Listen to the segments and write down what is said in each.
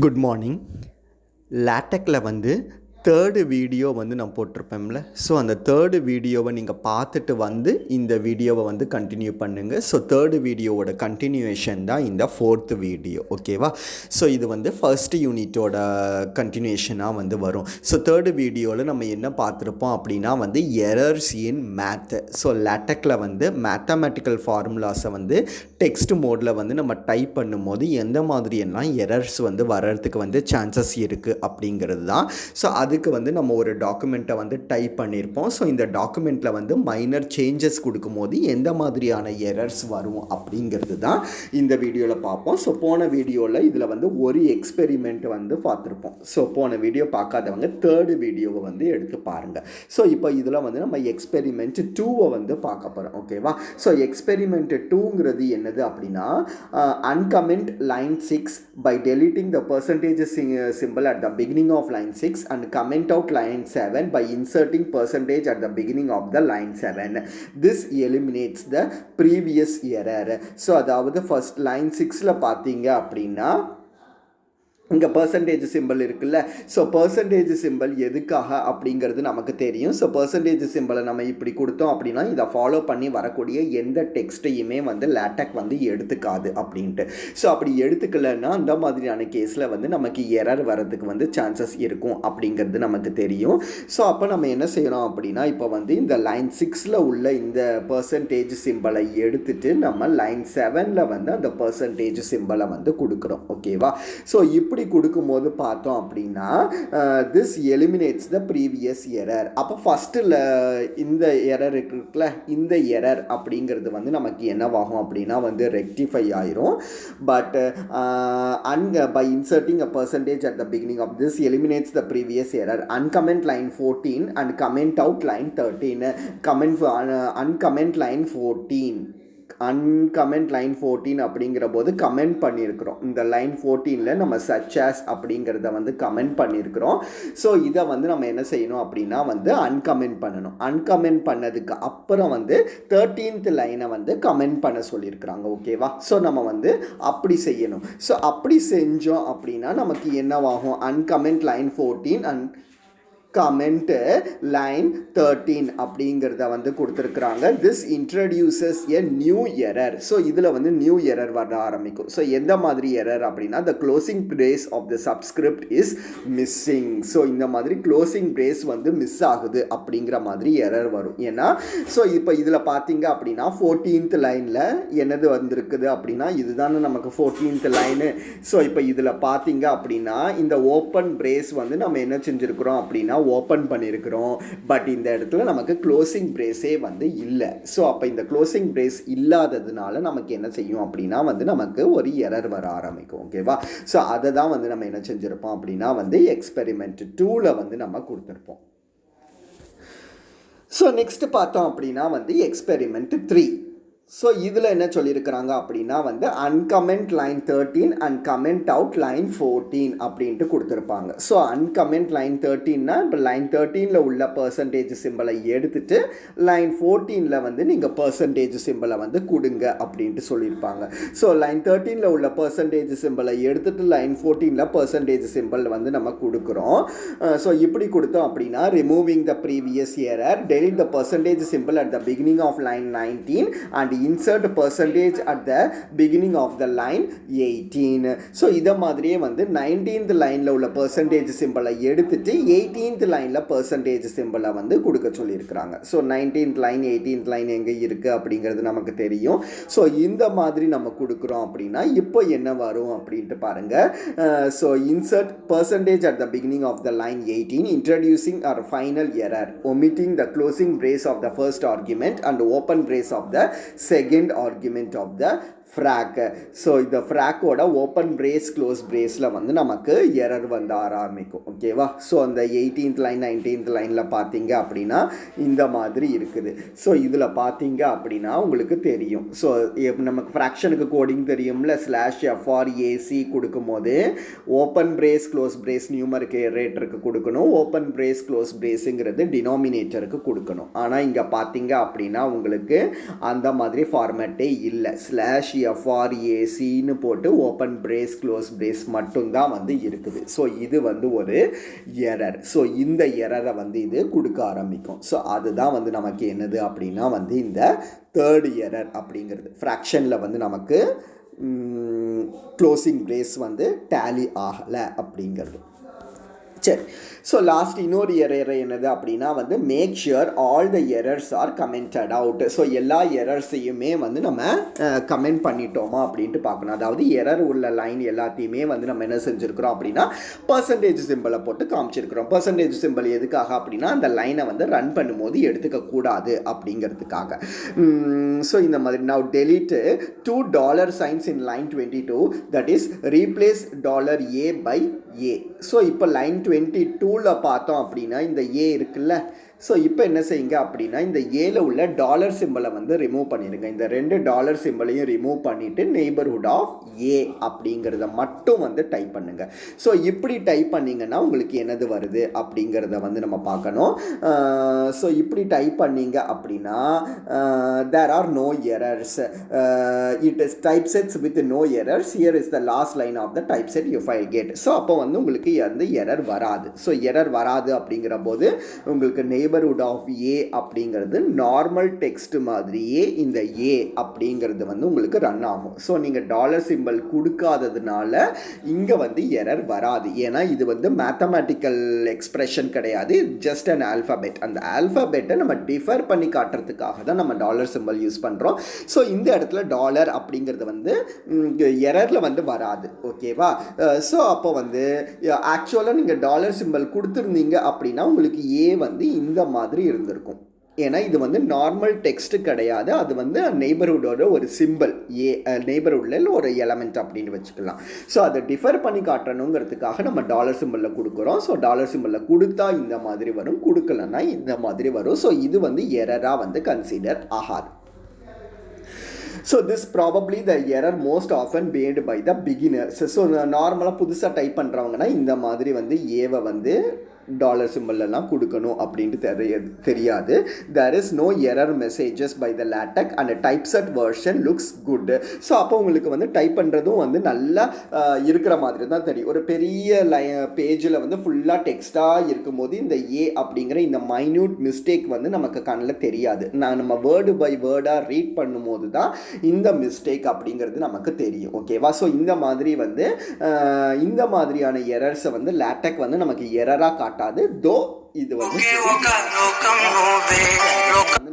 Good morning. லேட்டெக்கில் வந்து third video வந்து நான் போட்டிருப்பேன்ல. ஸோ அந்த தேர்டு வீடியோவை நீங்கள் பார்த்துட்டு வந்து இந்த வீடியோவை வந்து கண்டினியூ பண்ணுங்கள். ஸோ தேர்டு வீடியோவோட கண்டினியூவேஷன் தான் இந்த ஃபோர்த்து வீடியோ. ஓகேவா? ஸோ இது வந்து ஃபர்ஸ்ட் யூனிட்டோட கண்டினியூஷனாக வந்து வரும். ஸோ தேர்டு வீடியோவில் நம்ம என்ன பார்த்துருப்போம் அப்படின்னா வந்து எரர்ஸ் இன் மேத்து. ஸோ லேட்டெக்கில் வந்து மேத்தமெட்டிக்கல் ஃபார்முலாஸை வந்து டெக்ஸ்ட் மோடில் வந்து நம்ம டைப் பண்ணும்போது எந்த மாதிரியெல்லாம் எரர்ஸ் வந்து வர்றதுக்கு வந்து சான்சஸ் இருக்குது அப்படிங்கிறது தான். ஸோ அதுக்கு வந்து நம்ம ஒரு டாக்குமெண்ட்டை வந்து டைப் பண்ணியிருப்போம். ஸோ இந்த டாக்குமெண்ட்டில் வந்து மைனர் சேஞ்சஸ் கொடுக்கும்போது எந்த மாதிரியான எரர்ஸ் வரும் அப்படிங்கிறது தான் இந்த வீடியோவில் பார்ப்போம். ஸோ போன வீடியோவில் இதில் வந்து ஒரு எக்ஸ்பெரிமெண்ட் வந்து பார்த்துருப்போம். ஸோ போன வீடியோ பார்க்காதவங்க தேர்டு வீடியோவை வந்து எடுத்து பாருங்கள். ஸோ இப்போ இதில் வந்து நம்ம எக்ஸ்பெரிமெண்ட் 2வை வந்து பார்க்க போகிறோம். ஓகேவா? ஸோ எக்ஸ்பெரிமெண்ட் 2ங்கிறது என்னது அப்படின்னா uncomment line 6 by deleting the percentage symbol at the beginning of line 6 and comment out line 7 by inserting percentage at the beginning of the line 7. This eliminates the previous error. So அதாவது first line 6ல பார்த்தீங்க அப்படின்னா இங்கே percentage simple இருக்குல்ல. So percentage simple எதுக்காக அப்படிங்கிறது நமக்கு தெரியும். So percentage சிம்பிளை நம்ம இப்படி கொடுத்தோம் அப்படின்னா இதை ஃபாலோ பண்ணி வரக்கூடிய எந்த டெக்ஸ்ட்டையுமே வந்து லேட்டெக் வந்து எடுத்துக்காது அப்படின்ட்டு. ஸோ அப்படி எடுத்துக்கலைன்னா அந்த மாதிரியான கேஸில் வந்து நமக்கு எரர் வரதுக்கு வந்து சான்சஸ் இருக்கும் அப்படிங்கிறது நமக்கு தெரியும். ஸோ அப்போ நம்ம என்ன செய்யணும் அப்படின்னா இப்போ வந்து இந்த லைன் 6ல் உள்ள இந்த பர்சன்டேஜ் சிம்பிளை எடுத்துட்டு நம்ம லைன் 7ல் வந்து அந்த பர்சன்டேஜ் சிம்பிளை வந்து கொடுக்குறோம். ஓகேவா? ஸோ இப்படி கொடுக்கும்போது பார்த்தோம் அப்படின்னா this eliminates the previous error. அப்போ ஃபஸ்ட்டில் இந்த எரர் இருக்குல்ல, இந்த எரர் அப்படிங்கிறது வந்து நமக்கு என்னவாகும் அப்படின்னா வந்து ரெக்டிஃபை ஆயிரும். But by inserting a percentage at the beginning of this eliminates the previous error. Uncomment line 14 and comment out line 13. Uncomment line 14 uncomment line 14 அப்படிங்கிற போது கமெண்ட் பண்ணியிருக்கிறோம். இந்த லைன் 14ல் நம்ம such as அப்படிங்கிறத வந்து கமெண்ட் பண்ணியிருக்கிறோம். ஸோ இதை வந்து நம்ம என்ன செய்யணும் அப்படின்னா வந்து அன்கமெண்ட் பண்ணணும். அன்கமெண்ட் பண்ணதுக்கு அப்புறம் வந்து 13th லைனை வந்து கமெண்ட் பண்ண சொல்லியிருக்கிறாங்க. ஓகேவா? ஸோ நம்ம வந்து அப்படி செய்யணும். ஸோ அப்படி செஞ்சோம் அப்படின்னா நமக்கு என்னவாகும்? Uncomment line 14 and comment line 13 அப்படிங்கிறத வந்து கொடுத்துருக்குறாங்க. This introduces a new error. So இதில் வந்து நியூ எரர் வர ஆரம்பிக்கும். ஸோ எந்த மாதிரி எரர் அப்படின்னா the closing brace of the subscript is missing. So இந்த மாதிரி க்ளோசிங் பிரேஸ் வந்து மிஸ் ஆகுது அப்படிங்கிற மாதிரி எரர் வரும். ஏன்னா ஸோ இப்போ இதில் பார்த்தீங்க அப்படின்னா 14th லைனில் என்னது வந்திருக்குது அப்படின்னா இதுதானே நமக்கு 14th லைனு. ஸோ இப்போ இதில் பார்த்தீங்க அப்படின்னா இந்த ஓப்பன் பிரேஸ் வந்து நம்ம என்ன செஞ்சுருக்கிறோம் அப்படின்னா ஓப்பன் பண்ணியிருக்கிறோம். பட் இந்த இடத்துல நமக்கு க்ளோசிங் பிரேஸே வந்து இல்லை. ஸோ அப்போ இந்த க்ளோசிங் பிரேஸ் இல்லாததுனால நமக்கு என்ன செய்யும் அப்படின்னா வந்து நமக்கு ஒரு எரர் வர ஆரம்பிக்கும். ஓகேவா? ஸோ அதை தான் வந்து நம்ம என்ன செஞ்சுருப்போம் அப்படின்னா வந்து எக்ஸ்பெரிமெண்ட் 2ல் வந்து நம்ம கொடுத்துருப்போம். ஸோ நெக்ஸ்ட் பார்த்தோம் அப்படின்னா வந்து எக்ஸ்பெரிமெண்ட் 3. ஸோ இதில் என்ன சொல்லியிருக்கிறாங்க அப்படின்னா வந்து uncomment line 13 and comment out line 14 அப்படின்ட்டு கொடுத்துருப்பாங்க. ஸோ அன்கமெண்ட் லைன் 13னா இப்போ லைன் 13ல் உள்ள பர்சன்டேஜ் சிம்பிளை எடுத்துட்டு லைன் 14ல் வந்து நீங்கள் பர்சன்டேஜ் சிம்பிளை வந்து கொடுங்க அப்படின்ட்டு சொல்லியிருப்பாங்க. ஸோ லைன் 13ல் உள்ள பர்சன்டேஜ் சிம்பிளை எடுத்துட்டு லைன் 14ல் பர்சன்டேஜ் சிம்பிள் வந்து நம்ம கொடுக்குறோம். ஸோ இப்படி கொடுத்தோம் அப்படின்னா removing the previous error, delete the percentage symbol at the beginning of line 19 and insert percentage at the beginning of the line 18. So இதை மாதிரியே வந்து 19th லைனில் உள்ள பர்சன்டேஜ் சிம்பிளை எடுத்துட்டு 18th லைனில் பர்சன்டேஜ் சிம்பிளை வந்து கொடுக்க சொல்லியிருக்கிறாங்க. So 19th line 18th line எங்கே இருக்குது அப்படிங்கிறது நமக்கு தெரியும். ஸோ இந்த மாதிரி நம்ம கொடுக்குறோம் அப்படின்னா இப்போ என்ன வரும் அப்படின்ட்டு பாருங்கள். So insert percentage at the beginning of the line 18 introducing our final error, omitting the closing brace of the first argument and open brace of the second argument of the frock. So இந்த ஃப்ராக்கோட open brace close Brazil வந்து நமக்கு error வந்து ஆரம்பிக்கும். ஓகேவா? So அந்த 18th line 19th லைனில் பார்த்தீங்க அப்படின்னா இந்த மாதிரி இருக்குது. ஸோ இதில் பார்த்தீங்க அப்படின்னா உங்களுக்கு தெரியும். ஸோ நமக்கு ஃப்ராக்ஷனுக்கு கோடிங் தெரியும்ல, /FRAC கொடுக்கும்போது ஓப்பன் பிரேஸ் க்ளோஸ் பிரேஸ் நியூமரிக்கேட்டருக்கு கொடுக்கணும், ஓப்பன் பிரேஸ் க்ளோஸ் பிரேஸுங்கிறது டினாமினேட்டருக்கு கொடுக்கணும். ஆனால் இங்கே பார்த்தீங்க அப்படின்னா உங்களுக்கு அந்த மாதிரி ஃபார்மேட்டே இல்லை. FRACன்னு போட்டு ஓப்பன் பிரேஸ் க்ளோஸ் பிரேஸ் மட்டும்தான் வந்து இருக்குது. ஸோ இது வந்து ஒரு எரர். ஸோ இந்த எரரை வந்து இது கொடுக்க ஆரம்பிக்கும். ஸோ அதுதான் வந்து நமக்கு என்னது அப்படின்னா வந்து இந்த தேர்ட் எரர் அப்படிங்கிறது. ஃப்ராக்ஷனில் வந்து நமக்கு க்ளோசிங் பிரேஸ் வந்து டேலி ஆகலை அப்படிங்கிறது. சரி, ஸோ லாஸ்ட் இன்னொரு எரர் என்னது அப்படின்னா வந்து make sure all the errors are commented out. So எல்லா எரர்ஸையுமே வந்து நம்ம கமெண்ட் பண்ணிட்டோமா அப்படின்ட்டு பார்க்கணும். அதாவது எரர் உள்ள லைன் எல்லாத்தையுமே வந்து நம்ம என்ன செஞ்சுருக்கிறோம் அப்படின்னா பர்சன்டேஜ் சிம்பிளை போட்டு காமிச்சிருக்கிறோம். பர்சன்டேஜ் சிம்பிள் எதுக்காக அப்படின்னா அந்த லைனை வந்து ரன் பண்ணும்போது எடுத்துக்கக்கூடாது அப்படிங்கிறதுக்காக. ஸோ இந்த மாதிரி நான் delete $2 signs in line 22, that is replace $A by A. So இப்போ லைன் 22ல் பார்த்தோம் அப்படின்னா இந்த ஏ இருக்குல்ல. ஸோ இப்போ என்ன செய்யுங்க அப்படின்னா இந்த ஏல உள்ள டாலர் சிம்பிளை வந்து ரிமூவ் பண்ணிடுங்க. இந்த 2 டாலர் சிம்பிளையும் ரிமூவ் பண்ணிவிட்டு நெய்பர்ஹுட் ஆஃப் ஏ அப்படிங்கிறத மட்டும் வந்து டைப் பண்ணுங்கள். ஸோ இப்படி டைப் பண்ணிங்கன்னா உங்களுக்கு என்னது வருது அப்படிங்கிறத வந்து நம்ம பார்க்கணும். ஸோ இப்படி டைப் பண்ணிங்க அப்படின்னா there are no errors. It is typesets with no errors. Here is the last line of the typeset if I get. So அப்போ வந்து உங்களுக்கு வந்து எரர் வராது. ஸோ எரர் வராது அப்படிங்கிற போது உங்களுக்கு நெய்பர்ஹுட் ஆஃப் ஏ அப்படிங்கிறது நார்மல் டெக்ஸ்ட் மாதிரியே இந்த ஏ அப்படிங்கிறது வந்து உங்களுக்கு ரன் ஆகும். ஸோ நீங்கள் டாலர் சிம்பிள் கொடுக்காததுனால இங்கே வந்து எரர் வராது. ஏன்னா இது வந்து மேத்தமேட்டிக்கல் எக்ஸ்பிரஷன் கிடையாது, ஜஸ்ட் அன் ஆல்ஃபபெட். அந்த ஆல்ஃபபெட்டை நம்ம டிஃபர் பண்ணி காட்டுறதுக்காக தான் நம்ம டாலர் சிம்பிள் யூஸ் பண்ணுறோம். ஸோ இந்த இடத்துல டாலர் அப்படிங்கிறது வந்து எரரில் வந்து வராது. ஓகேவா? ஸோ அப்போ வந்து ஆக்சுவலாக நீங்கள் டாலர் சிம்பிள் கொடுத்துருந்தீங்க அப்படின்னா உங்களுக்கு ஏ வந்து இந்த மாதிரி இருந்திருக்கும். ஏன்னா இது வந்து நார்மல் டெக்ஸ்ட் கிடையாது, அது வந்து நெய்பர்ஹுட்டோட ஒரு சிம்பிள், ஏ நெய்பர்ஹுட்டில் ஒரு எலமெண்ட் அப்படின்னு வச்சுக்கலாம். ஸோ அதை டிஃபர் பண்ணி காட்டணுங்கிறதுக்காக நம்ம டாலர் சிம்பிளில் கொடுக்குறோம். ஸோ டாலர் சிம்பிளில் கொடுத்தா இந்த மாதிரி வரும், கொடுக்கலன்னா இந்த மாதிரி வரும். ஸோ இது வந்து எரராக வந்து கன்சிடர் ஆகாது. So this probably the error most often made by the beginners. So நார்மலாக புதுசாக டைப் பண்ணுறவங்கன்னா இந்த மாதிரி வந்து ஏவை வந்து டாலர் சிம்பிள்லாம் கொடுக்கணும் அப்படின்ட்டு தெரியாது. there is no error messages by the LaTeX and typeset version looks good. So அப்போ உங்களுக்கு வந்து டைப் பண்ணுறதும் வந்து நல்லா இருக்கிற மாதிரி தான் தெரியும். ஒரு பெரிய பேஜில் வந்து ஃபுல்லாக டெக்ஸ்டாக இருக்கும்போது இந்த ஏ அப்படிங்கிற இந்த மைன்யூட் மிஸ்டேக் வந்து நமக்கு கண்ணில் தெரியாது. நம்ம வேர்டு பை வேர்டாக ரீட் பண்ணும்போது தான் இந்த மிஸ்டேக் அப்படிங்கிறது நமக்கு தெரியும். ஓகேவா? ஸோ இந்த மாதிரி வந்து இந்த மாதிரியான எரர்ஸை வந்து LaTeX வந்து நமக்கு எரராக காட்டாது. தோ இது வந்து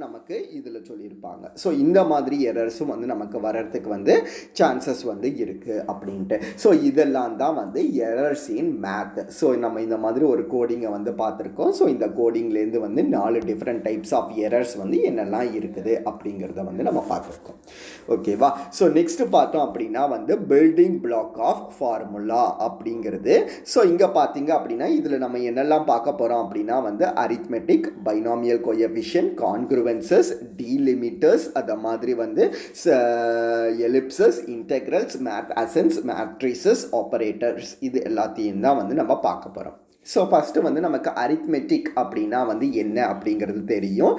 நமக்கு இதில் சொல்லியிருப்பாங்க. ஸோ இந்த மாதிரி எரர்ஸும் வந்து நமக்கு வர்றதுக்கு வந்து சான்சஸ் வந்து இருக்குது அப்படின்ட்டு. ஸோ இதெல்லாம் தான் வந்து எரர்ஸ் இன் மேத். ஸோ நம்ம இந்த மாதிரி ஒரு கோடிங்கை வந்து பார்த்துருக்கோம். ஸோ இந்த கோடிங்லேருந்து வந்து 4 டிஃப்ரெண்ட் டைப்ஸ் ஆஃப் எரர்ஸ் வந்து என்னெல்லாம் இருக்குது அப்படிங்கிறத வந்து நம்ம பார்த்துருக்கோம். ஓகேவா? ஸோ நெக்ஸ்ட்டு பார்த்தோம் அப்படின்னா வந்து பில்டிங் பிளாக் ஆஃப் ஃபார்முலா அப்படிங்கிறது. ஸோ இங்கே பார்த்தீங்க அப்படின்னா இதில் நம்ம என்னெல்லாம் பார்க்க போகிறோம் அப்படின்னா வந்து arithmetic, binomial coefficient, congruences, delimiters, அது மாதிரி வந்து ellipses, integrals, math accents, matrices, operators, இது எல்லாத்தையும் தான் வந்து நம்ம பார்க்க போகிறோம். ஸோ ஃபஸ்ட்டு வந்து நமக்கு அரித்மெட்டிக் அப்படின்னா வந்து என்ன அப்படிங்கிறது தெரியும்.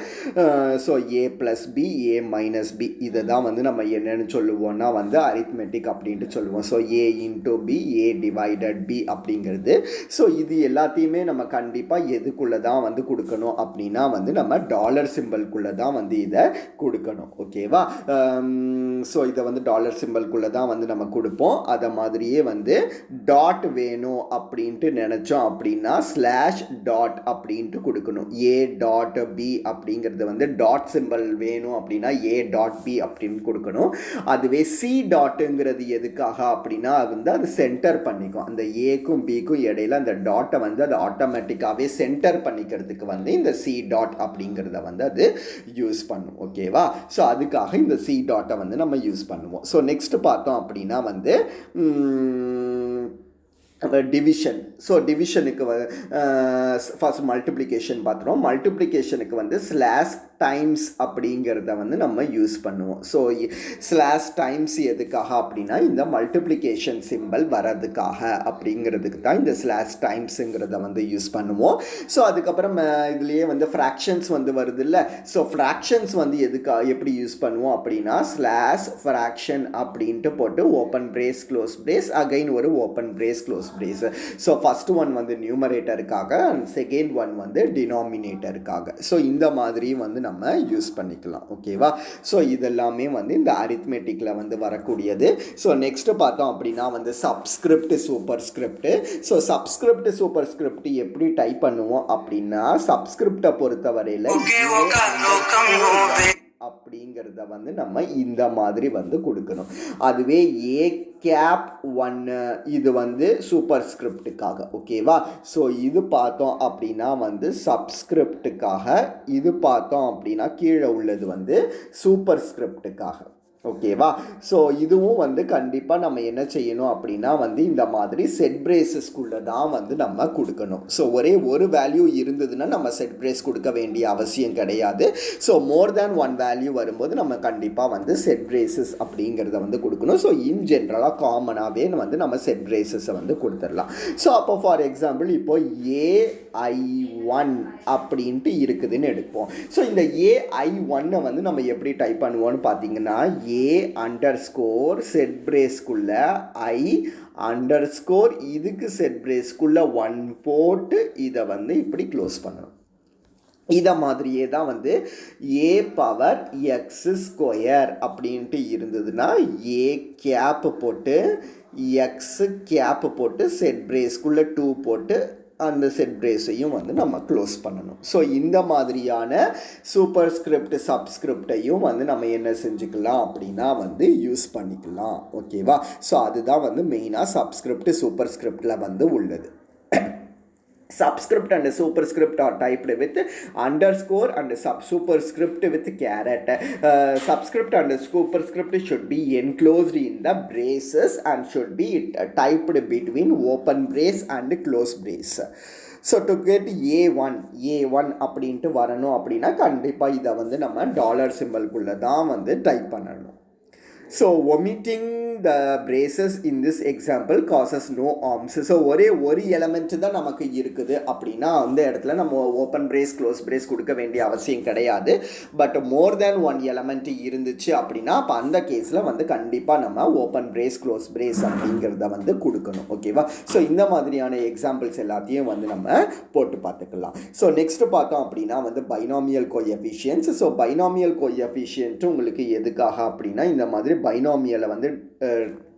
ஸோ ஏ ப்ளஸ் பி, ஏ மைனஸ் பி, இதை தான் வந்து நம்ம என்னென்னு சொல்லுவோம்னா வந்து அரித்மெட்டிக் அப்படின்ட்டு சொல்லுவோம். So A into B, A divided B அப்படிங்கிறது. ஸோ இது எல்லாத்தையுமே நம்ம கண்டிப்பாக எதுக்குள்ளே தான் வந்து கொடுக்கணும் அப்படின்னா வந்து நம்ம டாலர் சிம்பிள்குள்ளே தான் வந்து இதை கொடுக்கணும். ஓகேவா? ஸோ இதை வந்து டாலர் சிம்பிள்குள்ளே தான் வந்து நம்ம கொடுப்போம். அதை மாதிரியே வந்து டாட் வேணும் அப்படின்ட்டு நினச்சோம் அப்படின்னா ஸ்லாஷ் டாட் அப்படின்ட்டு கொடுக்கணும். ஏ டாட் பி அப்படிங்கிறது வந்து டாட் சிம்பிள் வேணும் அப்படின்னா ஏ டாட் பி அப்படின்னு கொடுக்கணும். அதுவே சி டாட்டுங்கிறது எதுக்காக அப்படின்னா வந்து அது சென்டர் பண்ணிக்கும். அந்த ஏக்கும் பிக்கும் இடையில அந்த டாட்டை வந்து அது ஆட்டோமேட்டிக்காகவே சென்டர் பண்ணிக்கிறதுக்கு வந்து இந்த சி டாட் அப்படிங்கிறத வந்து அது யூஸ் பண்ணும். ஓகேவா? ஸோ அதுக்காக இந்த சி டாட்டை வந்து நம்ம யூஸ் பண்ணுவோம். ஸோ நெக்ஸ்ட் பார்த்தோம் அப்படின்னா வந்து டிவிஷன். ஸோ டிவிஷனுக்கு ஃபர்ஸ்ட் மல்டிப்ளிகேஷன் பார்த்துருவோம். மல்டிப்ளிகேஷனுக்கு வந்து ஸ்லாஷ் டைம்ஸ் அப்படிங்கிறத வந்து நம்ம யூஸ் பண்ணுவோம். ஸோ ஸ்லாஷ் டைம்ஸ் எதுக்காக அப்படின்னா இந்த மல்டிப்ளிகேஷன் சிம்பிள் வரதுக்காக அப்படிங்கிறதுக்கு தான் இந்த ஸ்லாஷ் டைம்ஸுங்கிறத வந்து யூஸ் பண்ணுவோம். ஸோ அதுக்கப்புறம் இதுலேயே வந்து ஃப்ராக்ஷன்ஸ் வந்து வருது இல்லை. ஸோ ஃப்ராக்ஷன்ஸ் வந்து எப்படி யூஸ் பண்ணுவோம் அப்படின்னா ஸ்லாஷ் ஃப்ராக்ஷன் அப்படின்ட்டு போட்டு open brace close brace again ஒரு open brace close brace. So first one வந்து நியூமரேட்டருக்காக அண்ட் செகண்ட் ஒன் வந்து டினாமினேட்டருக்காக. ஸோ இந்த மாதிரி வந்து நம்ம யூஸ் பண்ணிக்கலாம். ஓகேவா? ஸோ இதெல்லாமே வந்து இந்த அரித்மெட்டிக்கில் வந்து வரக்கூடியது. ஸோ நெக்ஸ்ட்டு பார்த்தோம் அப்படின்னா வந்து subscript super script. So subscript super script எப்படி டைப் பண்ணுவோம் அப்படின்னா சப்ஸ்கிரிப்டை பொறுத்தவரையில் அப்படிங்கிறத வந்து நம்ம இந்த மாதிரி வந்து கொடுக்கணும். அதுவே ஏ கேப் 1 இது வந்து சூப்பர் ஸ்கிரிப்டுக்காக. ஓகேவா? ஸோ இது பார்த்தோம் அப்படின்னா வந்து சப்ஸ்கிரிப்டுக்காக, இது பார்த்தோம் அப்படின்னா கீழே உள்ளது வந்து சூப்பர் ஸ்கிரிப்டுக்காக. ஓகேவா? ஸோ இதுவும் வந்து கண்டிப்பாக நம்ம என்ன செய்யணும் அப்படின்னா வந்து இந்த மாதிரி செட் பிரேசஸ்குள்ளே தான் வந்து நம்ம கொடுக்கணும். ஸோ ஒரே ஒரு வேல்யூ இருந்ததுன்னா நம்ம செட் பிரேஸ் கொடுக்க வேண்டிய அவசியம் கிடையாது. So more than one value வரும்போது நம்ம கண்டிப்பாக வந்து செட் பிரேசஸ் அப்படிங்கிறத வந்து கொடுக்கணும். ஸோ இன் ஜென்ரலாக காமனாகவே வந்து நம்ம செட் பிரேசஸை வந்து கொடுத்துடலாம். ஸோ அப்போ ஃபார் எக்ஸாம்பிள் இப்போ AI1 அப்படின்ட்டு இருக்குதுன்னு எடுப்போம். ஸோ இந்த AI1 வந்து நம்ம எப்படி டைப் பண்ணுவோம்னு பார்த்தீங்கன்னா A_ செட் பிரேஸ்க்குள்ள I_ இதுக்கு செட் பிரேஸ்க்குள்ள 1 போட்டு இதை வந்து இப்படி க்ளோஸ் பண்ணணும். இதை மாதிரியே தான் வந்து A⁴ அப்படின்ட்டு இருந்ததுன்னா A கேப் போட்டு X கேப் போட்டு செட் பிரேஸ்க்குள்ள 2 போட்டு அந்த செட் பிரேஸையும் வந்து நம்ம க்ளோஸ் பண்ணணும். ஸோ இந்த மாதிரியான சூப்பர் ஸ்கிரிப்ட் சப்ஸ்கிரிப்டையும் வந்து நம்ம என்ன செஞ்சுக்கலாம் அப்படின்னா வந்து யூஸ் பண்ணிக்கலாம். ஓகேவா? ஸோ அதுதான் வந்து மெயினாக சப்ஸ்கிரிப்ட் சூப்பர் ஸ்கிரிப்டில் வந்து உள்ளது. Subscript and superscript are typed with underscore and superscript with caret. Subscript and superscript should be enclosed in the braces and should be typed between open brace and close brace. So to get A1 அப்படின்ட்டு வரணும் அப்படின்னா கண்டிப்பாக இதை வந்து நம்ம dollar சிம்பிள்குள்ளே தான் வந்து type பண்ணணும். So omitting the braces in this example causes no harms. So ஒரே ஒரு எலமெண்ட் தான் நமக்கு இருக்குது அப்படின்னா அந்த இடத்துல நம்ம ஓப்பன் பிரேஸ் க்ளோஸ் பிரேஸ் கொடுக்க வேண்டிய அவசியம் கிடையாது. But more than one element இருந்துச்சு அப்படின்னா அப்போ அந்த கேஸில் வந்து கண்டிப்பாக நம்ம ஓப்பன் பிரேஸ் க்ளோஸ் பிரேஸ் அப்படிங்கிறத வந்து கொடுக்கணும். ஓகேவா? ஸோ இந்த மாதிரியான எக்ஸாம்பிள்ஸ் எல்லாத்தையும் வந்து நம்ம போட்டு பார்த்துக்கலாம். ஸோ நெக்ஸ்ட் பார்த்தோம் அப்படின்னா வந்து binomial coefficients. So binomial coefficient உங்களுக்கு எதுக்காக அப்படின்னா இந்த மாதிரி பைனாமியலை வந்து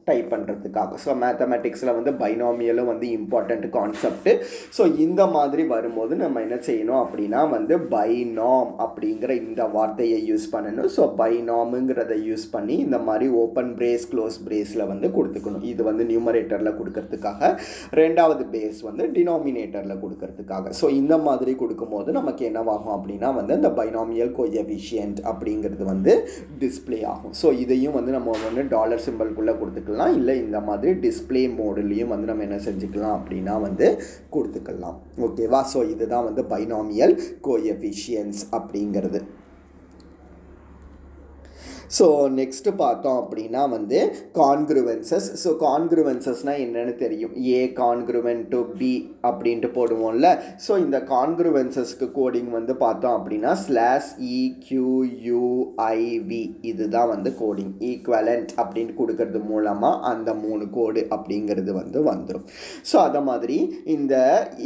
டைப் பண்ணுறதுக்காக. ஸோ மேத்தமெட்டிக்ஸில் வந்து பைனாமியலும் வந்து இம்பார்ட்டண்ட் கான்செப்ட். ஸோ இந்த மாதிரி வரும்போது நம்ம என்ன செய்யணும் அப்படின்னா வந்து பைனாம் அப்படிங்கிற இந்த வார்த்தையை யூஸ் பண்ணணும். ஸோ பைனாமுங்கிறத யூஸ் பண்ணி இந்த மாதிரி ஓப்பன் பிரேஸ் க்ளோஸ் பிரேஸில் வந்து கொடுத்துக்கணும். இது வந்து நியூமரேட்டரில் கொடுக்கறதுக்காக, ரெண்டாவது பேஸ் வந்து டினாமினேட்டரில் கொடுக்கறதுக்காக. ஸோ இந்த மாதிரி கொடுக்கும்போது நமக்கு என்னவாகும் அப்படின்னா வந்து இந்த பைனாமியல் கோஎஃபிஷியன்ட் அப்படிங்கிறது வந்து டிஸ்பிளே ஆகும். ஸோ இதையும் வந்து நம்ம வந்து டாலர் சிம்பிள்குள்ளே கொடுத்துக்கலாம், இல்லை இந்த மாதிரி டிஸ்பிளே மோட்லேயும் வந்து நம்ம என்ன செஞ்சுக்கலாம் அப்படின்னா வந்து கொடுத்துக்கலாம். ஓகேவா? ஸோ இதுதான் வந்து பைனாமியல் கோஎஃபிஷியன்ட்ஸ் அப்படிங்கிறது. ஸோ நெக்ஸ்ட்டு பார்த்தோம் அப்படின்னா வந்து கான்க்ருவன்சஸ். ஸோ கான்க்ருவன்சஸ்னால் என்னென்னு தெரியும். A கான்க்ருவன்ட் டு B அப்படின்ட்டு போடுவோம்ல. ஸோ இந்த கான்க்ருவன்சஸ்க்கு கோடிங் வந்து பார்த்தோம் அப்படின்னா /EQUIV இதுதான் வந்து கோடிங். ஈக்குவலண்ட் அப்படின்ட்டு கொடுக்கறது மூலமாக அந்த 3 கோடு அப்படிங்கிறது வந்து வந்துடும். ஸோ அதை மாதிரி இந்த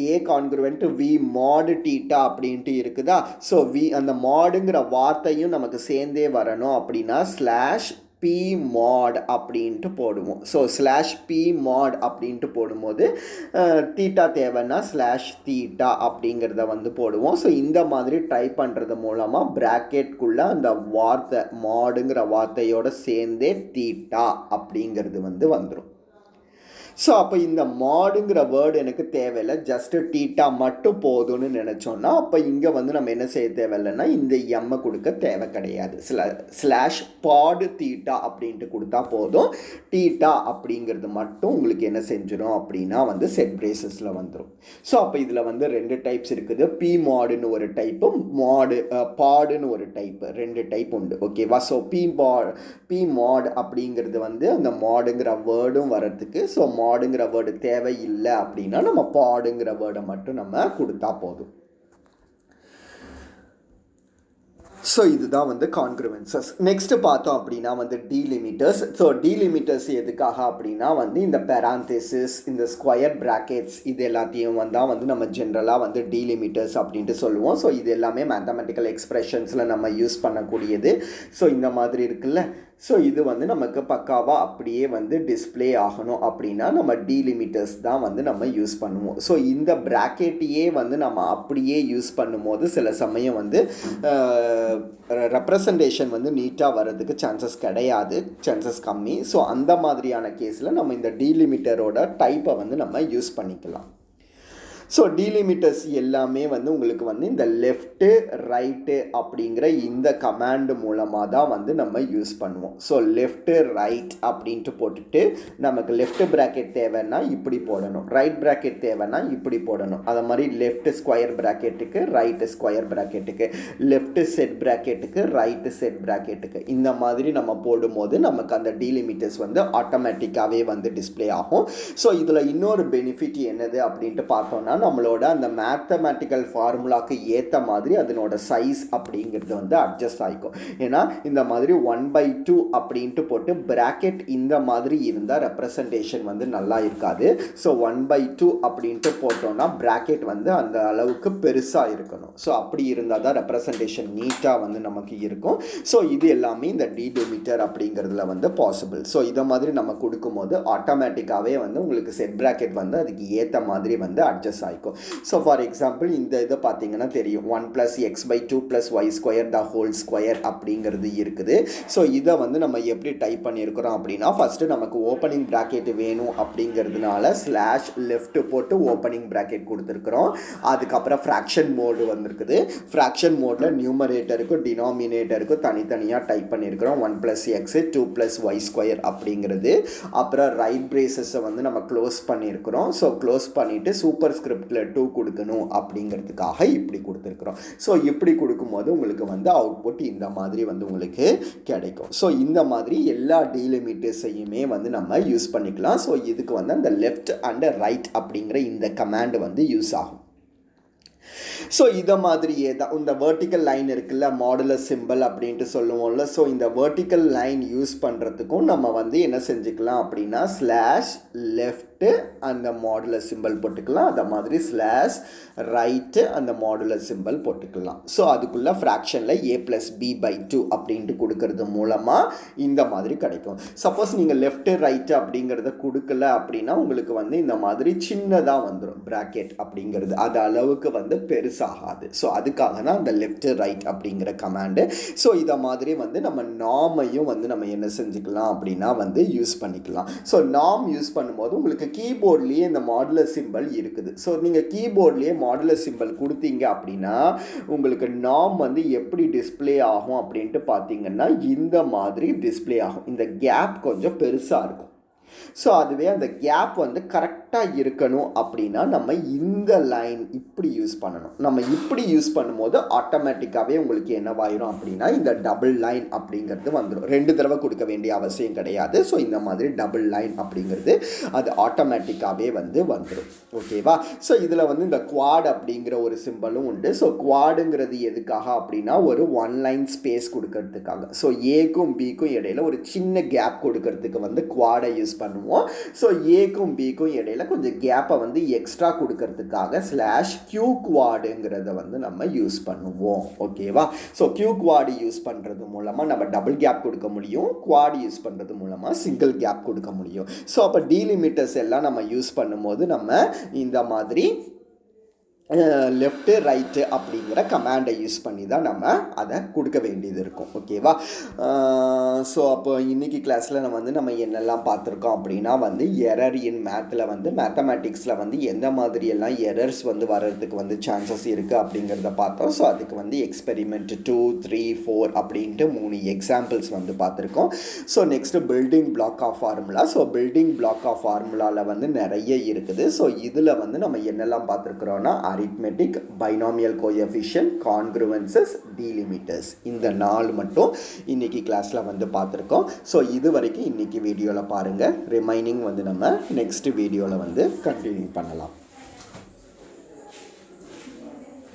A கான்க்ருவன்ட் V mod θ அப்படின்ட்டு இருக்குதா. ஸோ அந்த மாடுங்கிற வார்த்தையும் நமக்கு சேர்ந்தே வரணும் அப்படின்னா /P_mod அப்படின்ட்டு போடுவோம். ஸோ /P_mod அப்படின்ட்டு போடும்போது தீட்டா தேவைன்னா /θ அப்படிங்கிறத வந்து போடுவோம். ஸோ இந்த மாதிரி டைப் பண்ணுறது மூலமாக ப்ராக்கெட்குள்ளே அந்த வார்த்தை மாடுங்கிற வார்த்தையோடு சேர்ந்தே தீட்டா அப்படிங்கிறது வந்து வந்துடும். ஸோ அப்போ இந்த மாடுங்கிற வேர்டு எனக்கு தேவையில்லை, ஜஸ்ட்டு தீட்டா மட்டும் போதும்னு நினச்சோன்னா அப்போ இங்கே வந்து நம்ம என்ன செய்ய தேவையில்லைன்னா இந்த எம்மை கொடுக்க தேவை கிடையாது. ஸ்லாஷ் பாடு தீட்டா அப்படின்ட்டு கொடுத்தா போதும். தீட்டா அப்படிங்கிறது மட்டும் உங்களுக்கு என்ன செஞ்சிடும் அப்படின்னா வந்து செட் பிரேசஸில் வந்துடும். ஸோ அப்போ இதில் வந்து 2 டைப்ஸ் இருக்குது. பி மாடுன்னு ஒரு டைப்பு, பாடுன்னு ஒரு டைப்பு, 2 டைப் உண்டு. ஓகேவா? ஸோ பி மாட் அப்படிங்கிறது வந்து அந்த மாடுங்கிற வேர்டும் வர்றதுக்கு, ஸோ மாடுங்கிற வேர்டு தேவையில்லை அப்படின்னா நம்ம பாடுங்கிற வேர்டை மட்டும் நம்ம கொடுத்தா போதும். ஸோ இதுதான் வந்து கான்க்ருவன்சஸ். நெக்ஸ்ட் பார்த்தோம் அப்படின்னா வந்து டீலிமிட்டர்ஸ். ஸோ டீலிமிட்டர்ஸ் எதுக்காக அப்படின்னா வந்து இந்த பெராந்தசிஸ், இந்த ஸ்கொயர் ப்ராக்கெட்ஸ், இது எல்லாத்தையும் வந்து நம்ம ஜென்ரலாக வந்து டீலிமிட்டர்ஸ் அப்படின்ட்டு சொல்லுவோம். ஸோ இது எல்லாமே மேத்தமெட்டிக்கல் எக்ஸ்பிரஷன்ஸில் நம்ம யூஸ் பண்ணக்கூடியது. ஸோ இந்த மாதிரி இருக்குல்ல, ஸோ இது வந்து நமக்கு பக்காவாக அப்படியே வந்து டிஸ்பிளே ஆகணும் அப்படின்னா நம்ம டீலிமிட்டர்ஸ் தான் வந்து நம்ம யூஸ் பண்ணுவோம். ஸோ இந்த ப்ராக்கெட்டையே வந்து நம்ம அப்படியே யூஸ் பண்ணும்போது சில சமயம் வந்து ரெப்ரசன்டேஷன் வந்து நீட்டாக வர்றதுக்கு சான்சஸ் கம்மி. ஸோ அந்த மாதிரியான கேஸில் நம்ம இந்த டீலிமிட்டரோட டைப்பை வந்து நம்ம யூஸ் பண்ணிக்கலாம். ஸோ டீலிமிட்டர்ஸ் எல்லாமே வந்து உங்களுக்கு வந்து இந்த லெஃப்ட்டு ரைட்டு அப்படிங்கிற இந்த கமாண்டு மூலமாக தான் வந்து நம்ம யூஸ் பண்ணுவோம். ஸோ லெஃப்ட்டு ரைட் அப்படின்ட்டு போட்டுட்டு நமக்கு லெஃப்ட் ப்ராக்கெட் தேவைன்னா இப்படி போடணும், ரைட் ப்ராக்கெட் தேவைன்னா இப்படி போடணும். அதை மாதிரி லெஃப்ட் ஸ்கொயர் ப்ராக்கெட்டுக்கு, ரைட்டு ஸ்கொயர் ப்ராக்கெட்டுக்கு, லெஃப்ட் செட் ப்ராக்கெட்டுக்கு, ரைட்டு செட் ப்ராக்கெட்டுக்கு, இந்த மாதிரி நம்ம போடும்போது நமக்கு அந்த டீலிமிட்டர்ஸ் வந்து ஆட்டோமேட்டிக்காகவே வந்து டிஸ்பிளே ஆகும். ஸோ இதில் இன்னொரு பெனிஃபிட் என்னது அப்படின்ட்டு பார்த்தோம்னா நம்மளோட அந்த மேத்தமேட்டிக்கல் ஃபார்முலாக்கு ஏற்ற மாதிரி அதனோட சைஸ் அப்படிங்கிறது வந்து அட்ஜஸ்ட் ஆகிக்கும். ஏன்னா இந்த மாதிரி 1/2 அப்படின்ட்டு போட்டு ப்ராக்கெட் இந்த மாதிரி இருந்தால் ரெப்ரசன்டேஷன் வந்து நல்லா இருக்காது. ஸோ 1/2 அப்படின்ட்டு போட்டோம்னா ப்ராக்கெட் வந்து அந்த அளவுக்கு பெருசாக இருக்கணும். ஸோ அப்படி இருந்தால் தான் ரெப்ரசன்டேஷன் நீட்டாக வந்து நமக்கு இருக்கும். ஸோ இது எல்லாமே இந்த டீலிமிட்டர் அப்படிங்கிறதுல வந்து பாசிபிள். ஸோ இதை மாதிரி நம்ம கொடுக்கும்போது ஆட்டோமேட்டிக்காகவே வந்து உங்களுக்கு செட் ப்ராக்கெட் வந்து அதுக்கு ஏற்ற மாதிரி வந்து அட்ஜஸ்ட் ஆகிக்கும். ஸோ ஃபார் எக்ஸாம்பிள் இந்த இதை பார்த்தீங்கன்னா தெரியும், 1 + x/2 + y² the whole square அப்படிங்கிறது இருக்குது. ஸோ இதை வந்து நம்ம எப்படி டைப் பண்ணியிருக்கிறோம் அப்படின்னா ஃபஸ்ட்டு நமக்கு ஓப்பனிங் ப்ராக்கெட் வேணும் அப்படிங்கிறதுனால ஸ்லாஷ் லெஃப்ட் போட்டு ஓப்பனிங் ப்ராக்கெட் கொடுத்துருக்குறோம். அதுக்கப்புறம் ஃப்ராக்ஷன் மோடு வந்திருக்குது. ஃப்ராக்ஷன் மோடில் நியூமரேட்டருக்கும் டினாமினேட்டருக்கும் தனித்தனியாக டைப் பண்ணியிருக்கிறோம். 1 + x 2 + y² அப்படிங்கிறது. அப்புறம் ரைட் பிரேசஸை வந்து நம்ம க்ளோஸ் பண்ணியிருக்கிறோம். ஸோ க்ளோஸ் பண்ணிவிட்டு சூப்பர் ஸ்கிரிப்டில் 2 கொடுக்கணும் அப்படிங்கிறதுக்காக இப்படி கொடுத்துருக்குறோம். ஸோ இப்படி கொடுக்கும்போது உங்களுக்கு வந்து அவுட்புட் இந்த மாதிரி வந்து உங்களுக்கு கிடைக்கும். ஸோ இந்த மாதிரி எல்லா டீலிமிட்டர்ஸையுமே வந்து நம்ம யூஸ் பண்ணிக்கலாம். ஸோ இதுக்கு வந்து அந்த லெஃப்ட் அண்ட் ரைட் அப்படிங்கிற இந்த கமாண்ட் வந்து யூஸ் ஆகும். ஸோ இதை மாதிரியே தான் இந்த வெர்டிக்கல் லைன் இருக்குல்ல, மாடுலஸ் சிம்பிள் அப்படின்ட்டு சொல்லுவோம்ல. ஸோ இந்த வெர்டிக்கல் லைன் யூஸ் பண்ணுறதுக்கும் நம்ம வந்து என்ன செஞ்சுக்கலாம் அப்படின்னா ஸ்லாஷ் லெஃப்ட்டு அந்த மாடுலஸ் சிம்பிள் போட்டுக்கலாம். அதை மாதிரி ஸ்லாஷ் ரைட்டு அந்த மாடுலஸ் சிம்பிள் போட்டுக்கலாம். ஸோ அதுக்குள்ளே ஃப்ராக்ஷனில் a+b/2 அப்படின்ட்டு கொடுக்கறது மூலமாக இந்த மாதிரி கிடைக்கும். சப்போஸ் நீங்கள் லெஃப்ட்டு ரைட்டு அப்படிங்கிறத கொடுக்கல அப்படின்னா உங்களுக்கு வந்து இந்த மாதிரி சின்னதாக வந்துடும் ப்ராக்கெட் அப்படிங்கிறது, அது அளவுக்கு வந்து பெருசாகாது. ஸோ அதுக்காக தான் அந்த லெஃப்ட் ரைட் அப்படிங்கிற கமாண்டு. ஸோ இதை மாதிரி வந்து நம்ம நாமையும் வந்து நம்ம என்ன செஞ்சுக்கலாம் அப்படின்னா வந்து யூஸ் பண்ணிக்கலாம். ஸோ நாம் யூஸ் பண்ணும்போது உங்களுக்கு கீபோர்ட்லேயே இந்த மாடுலஸ் சிம்பிள் இருக்குது. ஸோ நீங்கள் கீபோர்ட்லேயே மாடுலஸ் சிம்பிள் கொடுத்தீங்க அப்படின்னா உங்களுக்கு நாம் வந்து எப்படி டிஸ்பிளே ஆகும் அப்படின்ட்டு பார்த்தீங்கன்னா இந்த மாதிரி டிஸ்பிளே ஆகும். இந்த கேப் கொஞ்சம் பெருசாக இருக்கும். ஸோ அதுவே அந்த கேப் வந்து கரெக்டாக இருக்கணும் அப்படின்னா நம்ம இந்த லைன் இப்படி யூஸ் பண்ணணும். நம்ம இப்படி யூஸ் பண்ணும்போது ஆட்டோமேட்டிக்காகவே உங்களுக்கு என்னவாயிரும் அப்படின்னா இந்த டபுள் லைன் அப்படிங்கிறது வந்துடும். 2 தடவை கொடுக்க வேண்டிய அவசியம் கிடையாது. ஸோ இந்த மாதிரி டபுள் லைன் அப்படிங்கிறது அது ஆட்டோமேட்டிக்காகவே வந்து வந்துடும். ஓகேவா? ஸோ இதில் வந்து இந்த குவாட் அப்படிங்கிற ஒரு சிம்பிளும் உண்டு. ஸோ குவாடுங்கிறது எதுக்காக அப்படின்னா ஒரு 1 லைன் ஸ்பேஸ் கொடுக்கறதுக்காக. ஸோ ஏக்கும் பிக்கும் இடையில ஒரு சின்ன கேப் கொடுக்கறதுக்கு வந்து குவாடை யூஸ் பண்ணுவோம். ஸோ ஏக்கும் பிக்கும் இடையில கொஞ்சம் கேப்பை வந்து எக்ஸ்ட்ரா கொடுக்கறதுக்காக ஸ்லாஷ் கியூ குவாடுங்கிறத வந்து நம்ம யூஸ் பண்ணுவோம். ஓகேவா? ஸோ கியூ குவாடு யூஸ் பண்ணுறது மூலமாக நம்ம டபுள் கேப் கொடுக்க முடியும், குவாடு யூஸ் பண்ணுறது மூலமாக சிங்கிள் கேப் கொடுக்க முடியும். ஸோ அப்போ டீலிமிட்டர்ஸ் எல்லாம் நம்ம யூஸ் பண்ணும்போது நம்ம இந்த மாதிரி லெஃப்ட்டு ரைட்டு அப்படிங்கிற கமாண்டை யூஸ் பண்ணி தான் நம்ம அதை கொடுக்க வேண்டியது இருக்கும். ஓகேவா? ஸோ அப்போ இன்றைக்கி கிளாஸில் நம்ம என்னெல்லாம் பார்த்துருக்கோம் அப்படின்னா எரர் இன் மேத்தில் மேத்தமேட்டிக்ஸில் எந்த மாதிரியெல்லாம் எரர்ஸ் வர்றதுக்கு சான்சஸ் இருக்குது அப்படிங்கிறத பார்த்தோம். ஸோ அதுக்கு எக்ஸ்பெரிமெண்ட் 2, 3, 4 அப்படின்ட்டு 3 எக்ஸாம்பிள்ஸ் பார்த்துருக்கோம். So next building block of formula. So building block of ஃபார்முலாவில் நிறைய இருக்குது. ஸோ இதில் நம்ம என்னெல்லாம் பார்த்துருக்குறோன்னா arithmetic, binomial coefficient, congruences, delimiters இந்த 4 மட்டும் இன்னைக்கு கிளாஸில் பார்த்துருக்கோம். ஸோ இது வரைக்கும் இன்னைக்கு வீடியோவில் பாருங்கள். ரிமைனிங் நம்ம நெக்ஸ்ட் வீடியோவில் கண்டினியூ பண்ணலாம்.